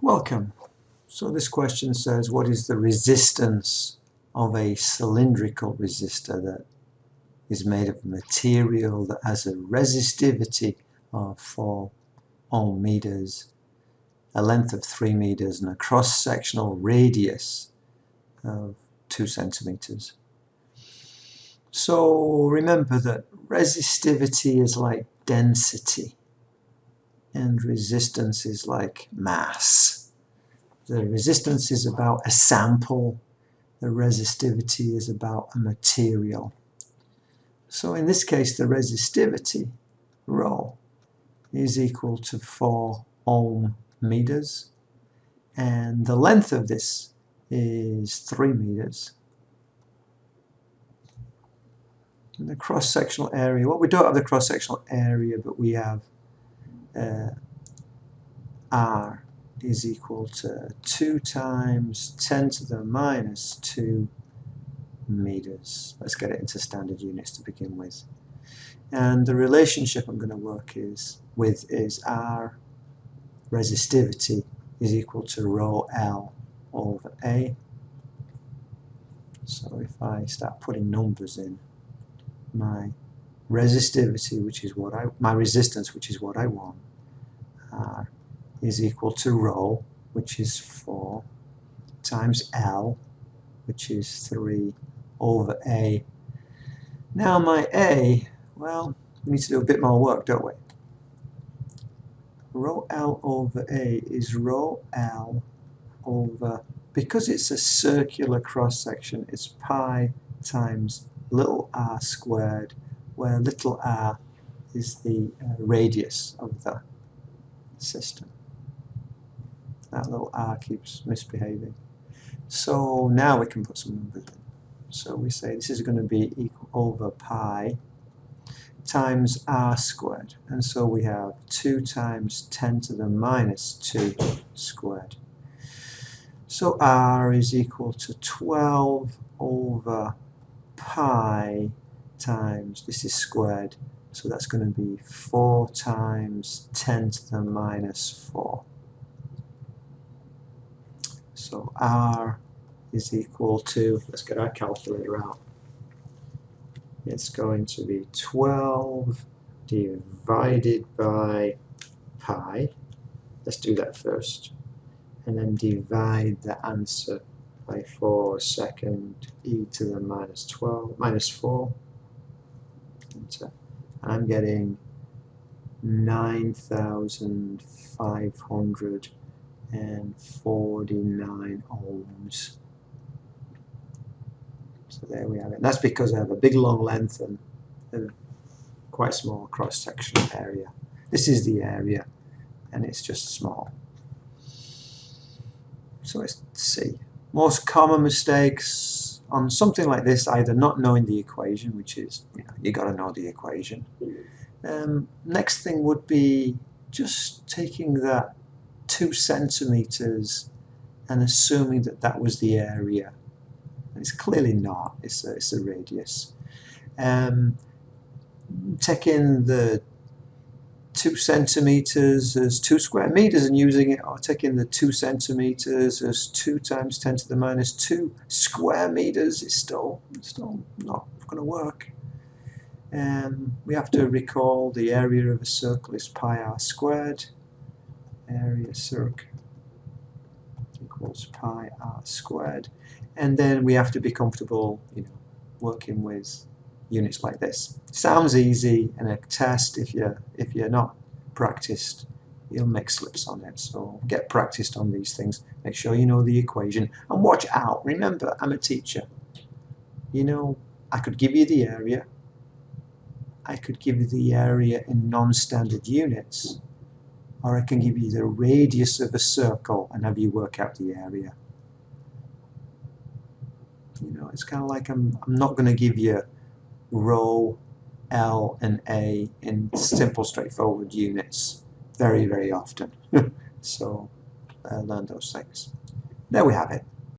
Welcome. So this question says, what is the resistance of a cylindrical resistor that is made of material that has a resistivity of 4 ohm meters, a length of 3 meters, and a cross-sectional radius of 2 centimeters? So remember that resistivity is like density and resistance is like mass. The resistance is about a sample, the resistivity is about a material. So in this case, the resistivity, rho, is equal to 4 ohm meters, and the length of this is 3 meters. And the cross-sectional area, well, we don't have the cross-sectional area, but we have R is equal to 2 times 10 to the minus 2 meters. Let's get it into standard units to begin with. And the relationship I'm going to work with is R resistivity is equal to rho L over A. So if I start putting numbers in, my resistivity, which is what my resistance, which is what I want, R is equal to rho, which is 4, times L, which is 3, over A. Now my A, well, we need to do a bit more work, don't we? Rho L over A is rho L over, because it's a circular cross-section, it's pi times little r squared, where little r is the radius of the system. That little r keeps misbehaving. So now we can put some numbers in. So we say this is going to be equal over pi times r squared. And so we have 2 times 10 to the minus 2 squared. So r is equal to 12 over pi times, this is squared, so that's going to be 4 times 10 to the minus 4. So R is equal to, let's get our calculator out, it's going to be 12 divided by pi, let's do that first, and then divide the answer by 4 second e to the minus 4. Enter. I'm getting 9,549 ohms. So there we have it. That's because I have a big long length and a quite small cross-sectional area. This is the area and it's just small. So let's see. Most common mistakes on something like this, either not knowing the equation, which is, you got to know the equation. Next thing would be just taking that 2 centimeters and assuming that that was the area. It's clearly not, it's a radius. Taking the 2 centimeters as 2 square meters and using it, or taking the 2 centimeters as 2 times 10 to the minus 2 square meters is still not going to work. We have to recall the area of a circle is pi r squared. Area circle equals pi r squared. And then we have to be comfortable, working with units like this. Sounds easy, and a test, if you're not practiced, you'll make slips on it. So get practiced on these things. Make sure you know the equation and watch out. Remember, I'm a teacher. I could give you the area. I could give you the area in non-standard units, or I can give you the radius of a circle and have you work out the area. It's kind of like I'm not going to give you rho, L, and A in simple, straightforward units very, very often. So learn those things. There we have it.